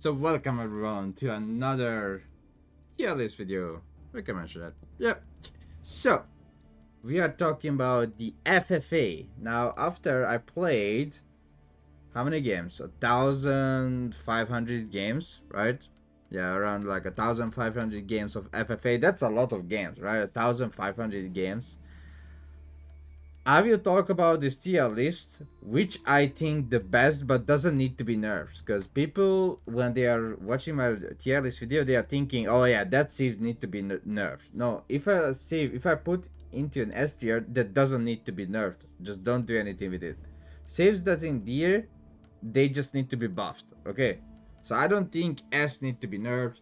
So welcome everyone to another tier list video. We can mention that. Yep. So we are talking about the FFA. Now after I played how many games? 1,500 games, right? Yeah, around like 1,500 games of FFA. That's a lot of games, right? 1,500 games. I will talk about this tier list, which I think the best, but doesn't need to be nerfed. Because people, when they are watching my tier list video, they are thinking, "Oh yeah, that save need to be nerfed." No, if I put into an S tier, that doesn't need to be nerfed. Just don't do anything with it. Saves that's in there, they just need to be buffed. Okay, so I don't think S need to be nerfed.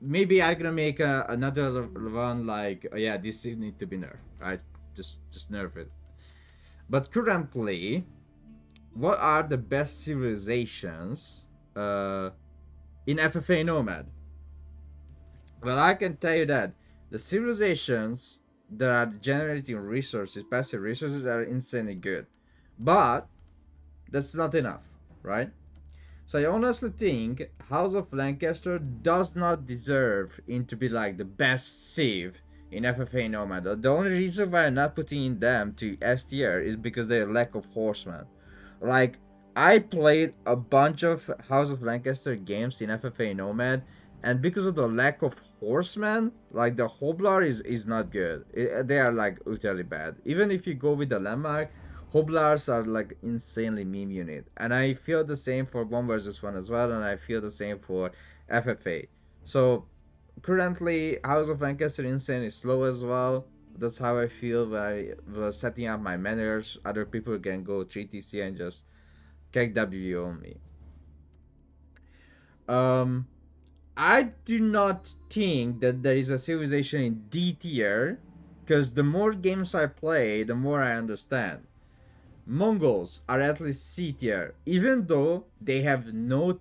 Maybe I'm gonna make another one like, oh yeah, this save need to be nerfed, right? Just nerf it. But currently, what are the best civilizations in FFA Nomad? Well, I can tell you that the civilizations that are generating resources, passive resources, are insanely good. But that's not enough, right? So I honestly think House of Lancaster does not deserve it to be like the best civ in FFA Nomad. The only reason why I'm not putting in them to S tier is because their lack of horsemen. Like, I played a bunch of House of Lancaster games in FFA Nomad, and because of the lack of horsemen, like the Hoblar is not good. They are like utterly bad. Even if you go with the landmark, Hoblars are like insanely meme unit, and I feel the same for 1 versus 1 as well, and I feel the same for FFA. So currently, House of Lancaster insane is slow as well. That's how I feel when I was setting up my manners. Other people can go 3TC and just kick W on me. Um, I do not think that there is a civilization in D tier, because the more games I play, the more I understand. Mongols are at least C tier, even though they have no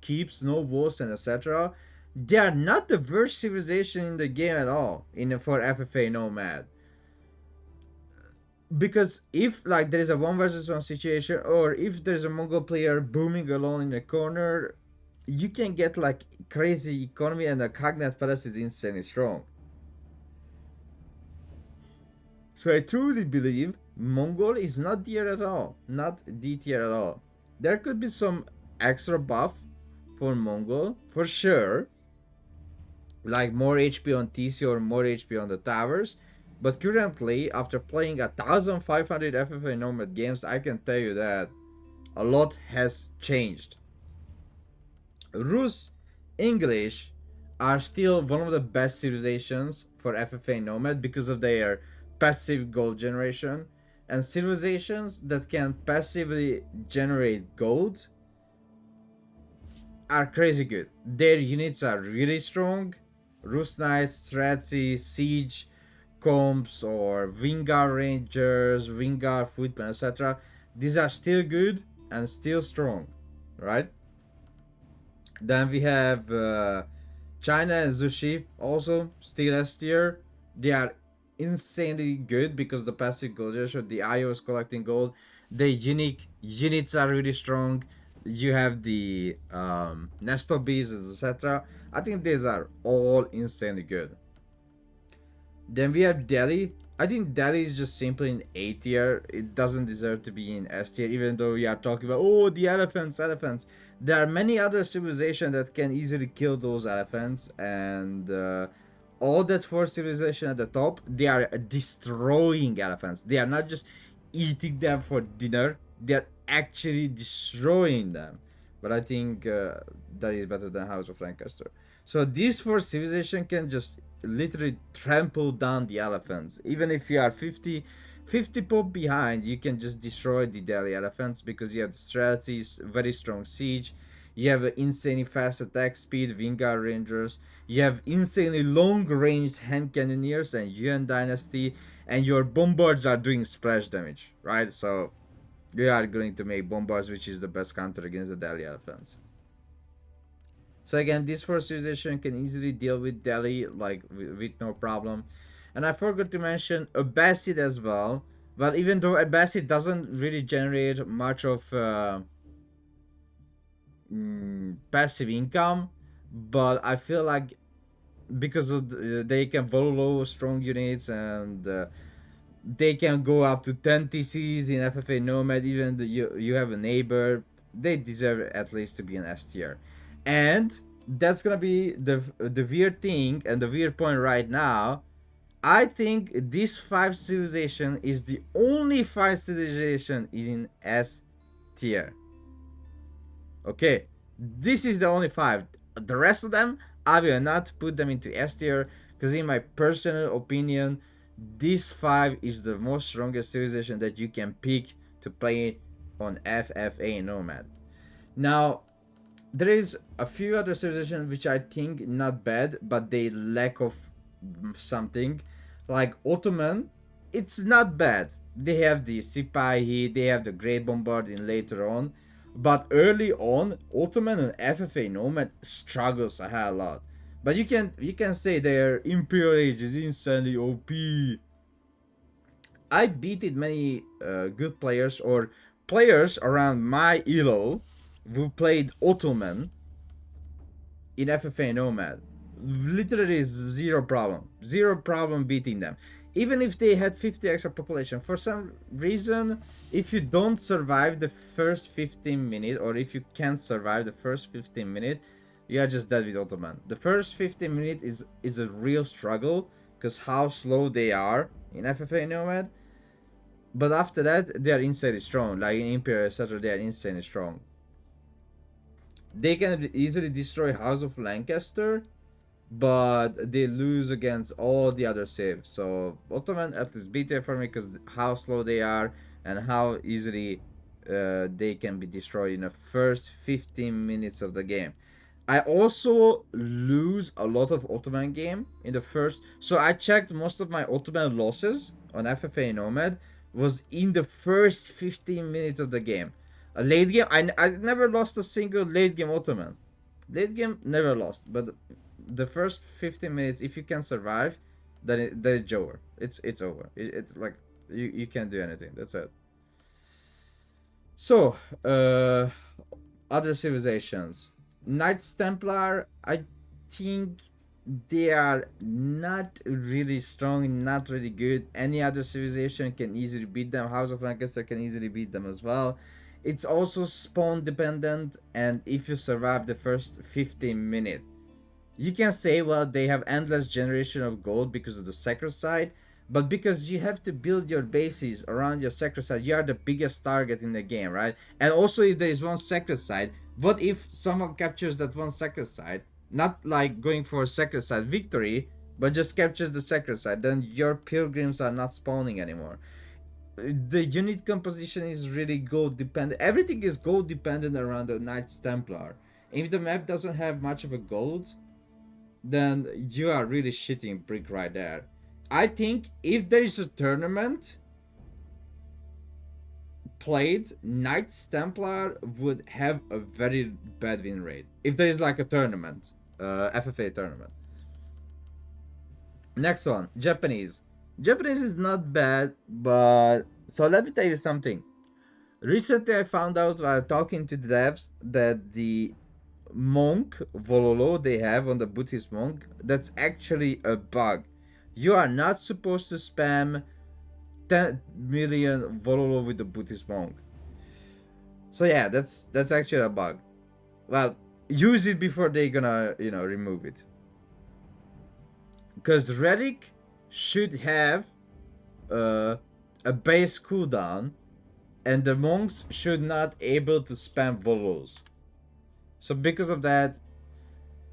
keeps, no walls, and etc. They are not the worst civilization in the game at all for FFA Nomad. Because if like there is a 1 versus 1 situation, or if there's a Mongol player booming alone in a corner, you can get like crazy economy, and the Cognate Palace is insanely strong. So I truly believe Mongol is not D at all, not D tier at all. There could be some extra buff for Mongol for sure, like more HP on TC or more HP on the towers. But currently, after playing 1,500 FFA Nomad games, I can tell you that a lot has changed. Rus, English are still one of the best civilizations for FFA Nomad because of their passive gold generation, and civilizations that can passively generate gold are crazy good. Their units are really strong. Rus Knights, Stratzy, Siege, Combs, or Vingar Rangers, Vingar Footmen, etc. These are still good and still strong, right? Then we have China and Zushi, also still S tier. They are insanely good because the passive gold generation, the IO is collecting gold. The unique units are really strong. You have the Nestor Bees, etc. I think these are all insanely good. Then we have Delhi. I think Delhi is just simply in A tier. It doesn't deserve to be in S tier, even though we are talking about, oh, the elephants. There are many other civilizations that can easily kill those elephants, and all that four civilization at the top, they are destroying elephants. They are not just eating them for dinner. They are actually destroying them. But I think that is better than House of Lancaster. So these four civilization can just literally trample down the elephants. Even if you are 50 pop behind, you can just destroy the Delhi elephants because you have the strategies, very strong siege. You have insanely fast attack speed, Vingar Rangers. You have insanely long range hand cannoneers and Yuan Dynasty, and your bombards are doing splash damage, right? So you are going to make bombards, which is the best counter against the Delhi elephants. So again, this first civilization can easily deal with Delhi like with no problem. And I forgot to mention Abbasid as well. Well, even though Abbasid doesn't really generate much of passive income, but I feel like because of they can follow strong units and they can go up to 10 TCs in FFA Nomad. Even you have a neighbor, they deserve at least to be an S tier. And that's gonna be the weird thing and the weird point right now. I think this 5 civilization is the only 5 civilization in S tier. Okay, this is the only 5. The rest of them, I will not put them into S tier because in my personal opinion, this 5 is the most strongest civilization that you can pick to play on FFA Nomad. Now, there is a few other civilizations which I think not bad, but they lack of something. Like Ottoman, it's not bad. They have the Sipahi, they have the Great Bombarding later on. But early on, Ottoman and FFA Nomad struggles a hell lot. But you can say their Imperial Age is insanely OP. I beated many good players or players around my elo who played Ottoman in FFA Nomad. Literally zero problem beating them. Even if they had 50 extra population, for some reason, if you don't survive the first 15 minutes, or if you can't survive the first 15 minutes, you are just dead with Ottoman. The first 15 minutes is a real struggle because how slow they are in FFA Nomad. But after that, they are insanely strong. Like in Imperial, etc., they are insanely strong. They can easily destroy House of Lancaster, but they lose against all the other saves. So Ottoman at least beat it for me because how slow they are and how easily they can be destroyed in the first 15 minutes of the game. I also lose a lot of Ottoman game in the first. So I checked most of my Ottoman losses on FFA Nomad was in the first 15 minutes of the game. A late game, I never lost a single late game Ottoman. Late game, never lost. But the first 15 minutes, if you can survive, then it's over. It's over. It's like, you can't do anything. That's it. So, other civilizations. Knights Templar, I think they are not really strong, not really good. Any other civilization can easily beat them. House of Lancaster can easily beat them as well. It's also spawn dependent, and if you survive the first 15 minutes, you can say, well, they have endless generation of gold because of the sacrocide, but because you have to build your bases around your sacrocide, you are the biggest target in the game, right? And also, if there is one sacrocide, what if someone captures that one sacrocide? Not like going for a sacrocide victory, but just captures the sacrocide, then your pilgrims are not spawning anymore. The unit composition is really gold dependent. Everything is gold dependent around the Knights Templar. If the map doesn't have much of a gold, then you are really shitting brick right there. I think if there is a tournament played, Knights Templar would have a very bad win rate. If there is like a tournament, FFA tournament. Next one, Japanese. Japanese is not bad, but so let me tell you something. Recently, I found out while talking to the devs that the monk Vololo they have on the Buddhist monk, that's actually a bug. You are not supposed to spam 10 million Vololo with the Buddhist monk. So yeah, that's actually a bug. Well, use it before they're gonna remove it. Because Relic should have a base cooldown, and the monks should not able to spam Vololos. So because of that,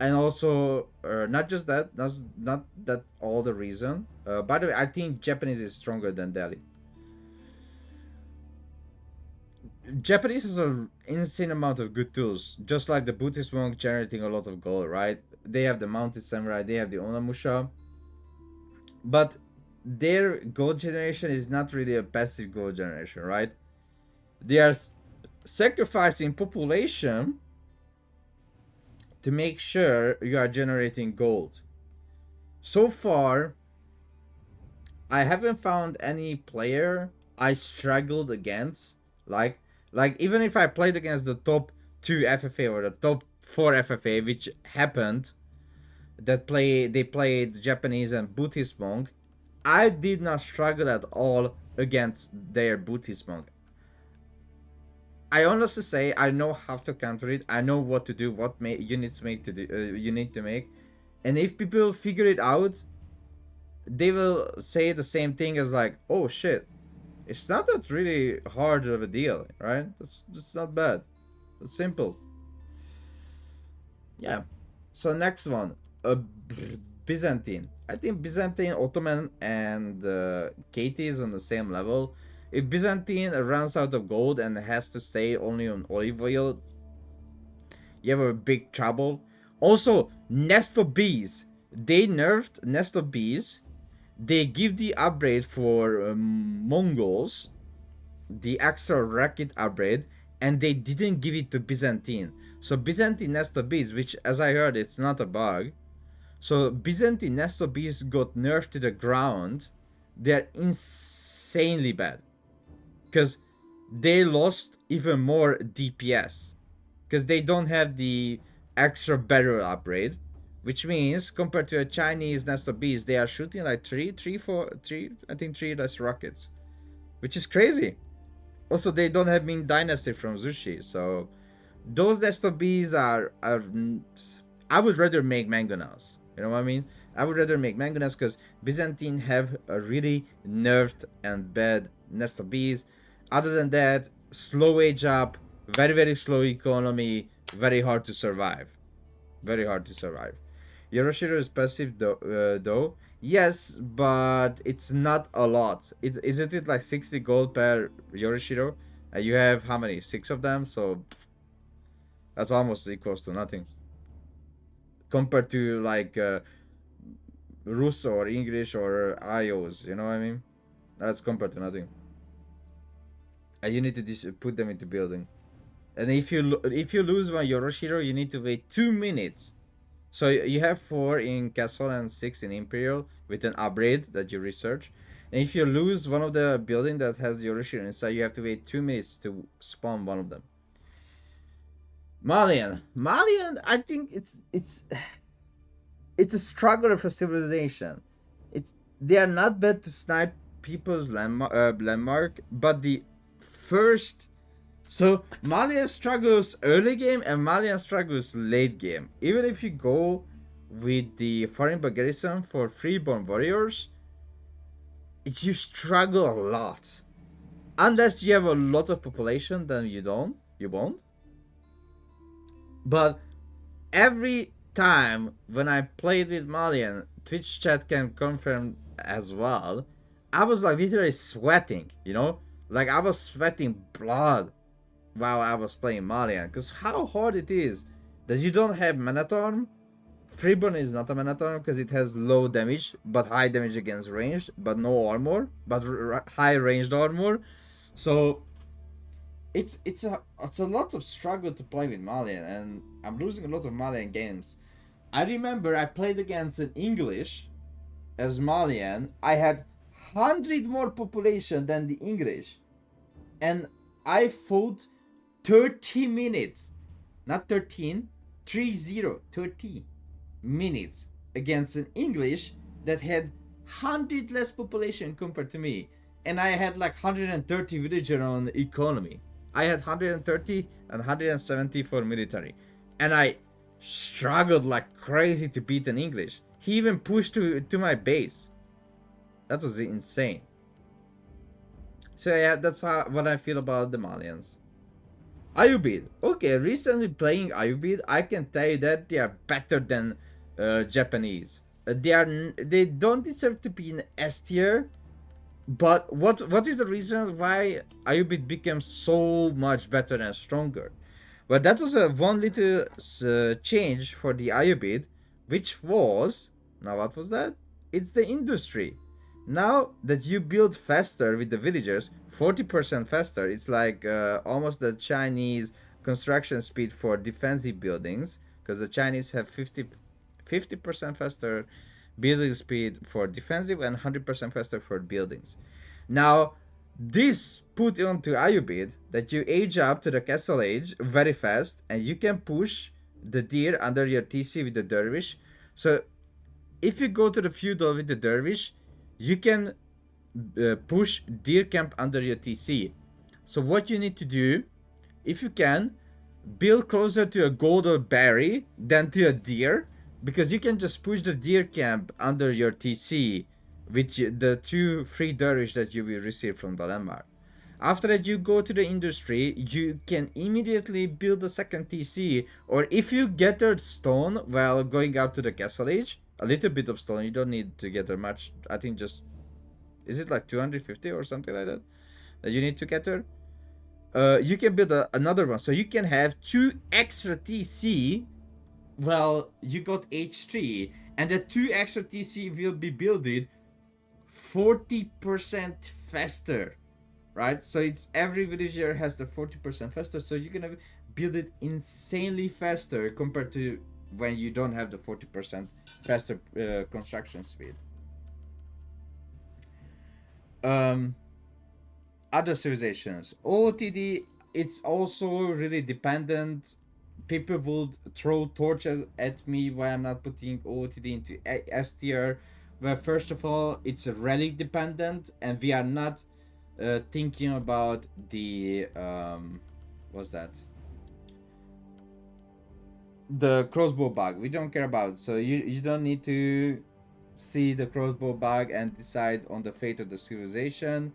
and also not just that, that's not that all the reason. By the way, I think Japanese is stronger than Delhi. Japanese has an insane amount of good tools, just like the Buddhist monk generating a lot of gold, right? They have the mounted samurai, they have the Onamusha, but their gold generation is not really a passive gold generation, right? They are sacrificing population to make sure you are generating gold. So far, I haven't found any player I struggled against. Like even if I played against the top 2 FFA or the top for FFA, which happened, they played Japanese and Buddhist monk, I did not struggle at all against their Buddhist monk. I honestly say I know how to counter it. I know what to do, what units you need to make, and if people figure it out, they will say the same thing as like, oh shit, it's not that really hard of a deal, right? That's not bad. It's simple. Yeah. So next one, Byzantine. I think Byzantine, Ottoman, and Katie is on the same level. If Byzantine runs out of gold and has to stay only on olive oil, you have a big trouble. Also, Nest of Bees. They nerfed Nest of Bees. They give the upgrade for Mongols, the extra rocket upgrade, and they didn't give it to Byzantine. So Byzantine Nest of Bees, which as I heard, it's not a bug. So Byzantine Nest of Bees got nerfed to the ground. They're insanely bad. Because they lost even more DPS. Because they don't have the extra barrel upgrade. Which means, compared to a Chinese Nest of Bees, they are shooting like three less rockets. Which is crazy. Also, they don't have Ming Dynasty from Zushi, so those Nest of Bees are I would rather make mangonels. You know what I mean? I would rather make mangonels because Byzantine have a really nerfed and bad Nest of Bees. Other than that, slow age up, very, very slow economy, very hard to survive. Very hard to survive. Yoroshiro is passive though. Yes, but it's not a lot. Isn't it like 60 gold per Yoroshiro? You have how many? 6 of them, so that's almost equals to nothing. Compared to like Russo or English or IOs, you know what I mean? That's compared to nothing. You need to put them into building. And if you lose one Yoroshiro, you need to wait 2 minutes. So you have 4 in Castle and 6 in Imperial with an upgrade that you research. And if you lose one of the building that has Yoroshiro inside, you have to wait 2 minutes to spawn one of them. Malian, I think it's a struggle for civilization. They are not bad to snipe people's landmark, but the first. So Malian struggles early game and Malian struggles late game. Even if you go with the foreign garrison for freeborn warriors, you struggle a lot. Unless you have a lot of population, then you won't. But every time when I played with Malian, Twitch chat can confirm as well, I was like literally sweating, you know? Like I was sweating blood while I was playing Malian, because how hard it is that you don't have Manatorm. Freeborn is not a Manatorm because it has low damage but high damage against ranged, but no armor, but high ranged armor. So it's a lot of struggle to play with Malian, and I'm losing a lot of Malian games. I remember I played against an English as Malian. I had 100 more population than the English, and I fought 30 minutes, not 13, 30 minutes against an English that had 100 less population compared to me, and I had like 130 villager on economy. I had 130 and 170 for military, and I struggled like crazy to beat an English. He even pushed to my base. That was insane. So yeah, that's what I feel about the Malians. Ayubid. Okay, recently playing Ayubid, I can tell you that they are better than Japanese. They don't deserve to be in S tier. But what is the reason why Ayubid became so much better and stronger? Well, that was a one little change for the Ayubid, which was, now what was that? It's the industry. Now that you build faster with the villagers, 40% faster, it's like almost the Chinese construction speed for defensive buildings, because the Chinese have 50% faster building speed for defensive and 100% faster for buildings. Now, this put onto Ayubid that you age up to the castle age very fast, and you can push the deer under your TC with the dervish. So if you go to the feudal with the dervish, you can push deer camp under your TC. So what you need to do, if you can, build closer to a gold or berry than to a deer, because you can just push the deer camp under your TC with the 2 free dervish that you will receive from the landmark. After that, you go to the industry, you can immediately build a second TC, or if you gather stone while going up to the castle age, a little bit of stone, you don't need to gather much, I think just, is it like 250 or something like that, that you need to gather? You can build another one, so you can have 2 extra TC. Well, you got H3, and the 2 extra TC will be builded 40% faster, right? So it's every villager has the 40% faster, so you're gonna build it insanely faster compared to when you don't have the 40% faster construction speed. Other civilizations, OOTD, it's also really dependent. People would throw torches at me why I'm not putting OOTD into S tier. Well, first of all, it's relic dependent, and we are not thinking about the what's that? The crossbow bug. We don't care about it. So you don't need to see the crossbow bug and decide on the fate of the civilization.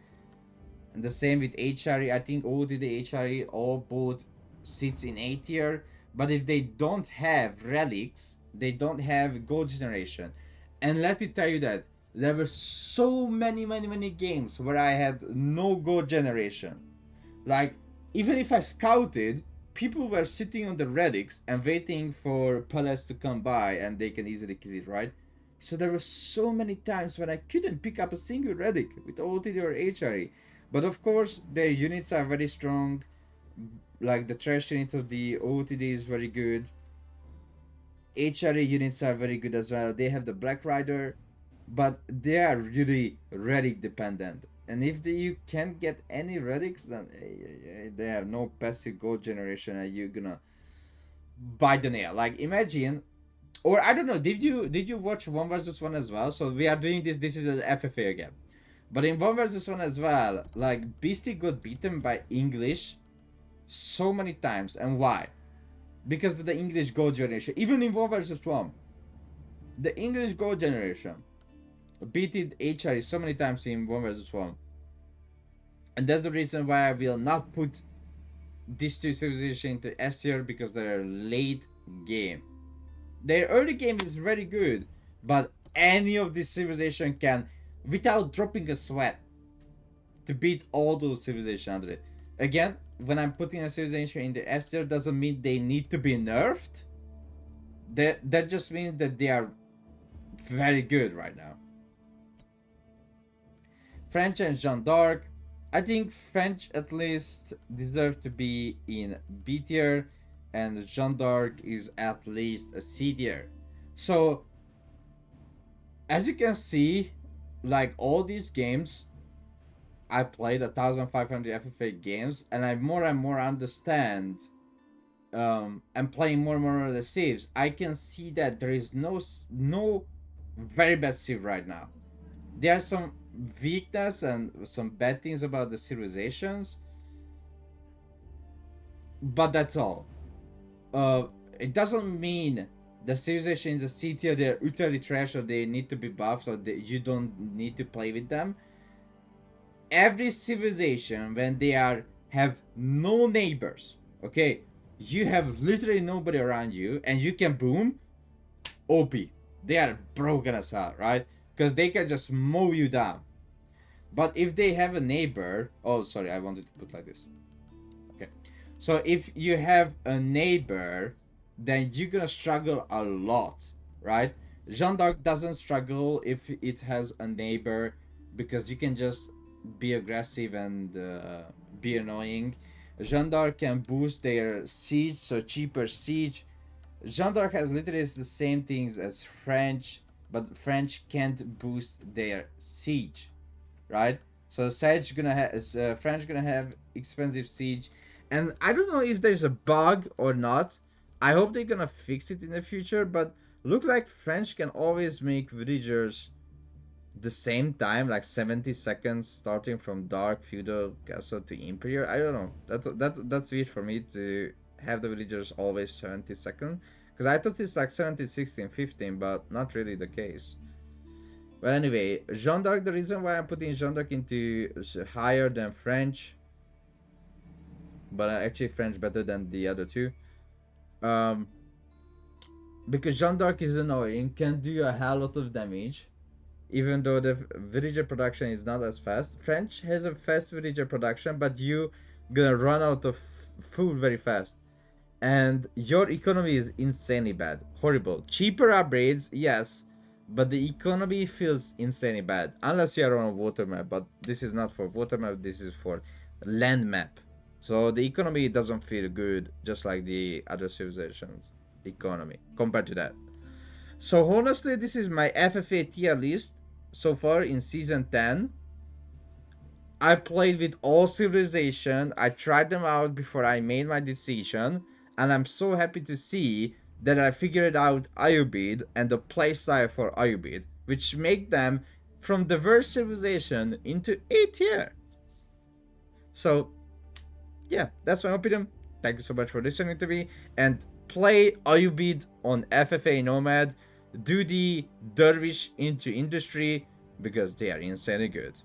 And the same with HRE. I think OOTD HRE all both sits in A tier. But if they don't have relics, they don't have gold generation. And let me tell you that there were so many games where I had no gold generation. Like, even if I scouted, people were sitting on the relics and waiting for pallets to come by and they can easily kill it, right? So there were so many times when I couldn't pick up a single relic with OOTD or HRE. But of course, their units are very strong. Like the trash unit of the OOTD is very good. HRE units are very good as well. They have the Black Rider, but they are really relic dependent. And if you can't get any relics, then they have no passive gold generation, and you're gonna bite the nail. Like, imagine, or I don't know, did you watch 1 versus 1 as well? So we are doing this. This is an FFA again, but in 1 versus 1 as well, like Beastie got beaten by English so many times. And why? Because of the English gold generation. Even in 1 versus 1, the English gold generation beated HRE so many times in 1 versus 1. And that's the reason why I will not put these 2 civilizations into S tier, because they're late game. Their early game is very good, but any of this civilization can, without dropping a sweat, to beat all those civilizations under it. Again, when I'm putting a civilization in the S tier, doesn't mean they need to be nerfed. That just means that they are very good right now. French and Jeanne d'Arc. I think French at least deserve to be in B tier, and Jeanne d'Arc is at least a C tier. So, as you can see, like all these games, I played 1,500 FFA games, and I more and more understand, and playing more and more of the civs, I can see that there is no very bad civ right now. There are some weakness and some bad things about the civilizations, but that's all. It doesn't mean the civilization is a C tier, they're utterly trash, or they need to be buffed, or you don't need to play with them. Every civilization, when they have no neighbors, okay, you have literally nobody around you, and you can boom, OP. They are broken as hell, right? Because they can just mow you down. But if they have a neighbor, oh sorry, I wanted to put like this. Okay, so if you have a neighbor, then you're gonna struggle a lot, right? Jeanne d'Arc doesn't struggle if it has a neighbor, because you can just be aggressive and be annoying. Jeanne d'Arc can boost their siege, so cheaper siege. Jeanne d'Arc has literally the same things as French, but French can't boost their siege, right? So French gonna have expensive siege, and I don't know if there's a bug or not, I hope they're gonna fix it in the future, but look like French can always make villagers the same time, like 70 seconds, starting from dark feudal castle to imperial. I don't know. That's weird for me to have the villagers always 70 seconds, because I thought it's like 70, 16, 15, but not really the case. But anyway, Jeanne d'Arc, the reason why I'm putting Jeanne d'Arc into higher than French, but actually French better than the other two, because Jeanne d'Arc is annoying, can do a hell lot of damage, even though the villager production is not as fast. French has a fast villager production, but you gonna run out of food very fast. And your economy is insanely bad. Horrible. Cheaper upgrades, yes, but the economy feels insanely bad. Unless you are on a water map, but this is not for water map, this is for land map. So the economy doesn't feel good, just like the other civilizations' economy, compared to that. So honestly, this is my FFA tier list so far in season 10. I played with all civilization. I tried them out before I made my decision, and I'm so happy to see that I figured out Ayubid and the playstyle for Ayubid, which make them from diverse civilization into A tier. So yeah, that's my opinion. Thank you so much for listening to me, and play Ayubid on FFA Nomad. Do the Dervish into industry because they are insanely good.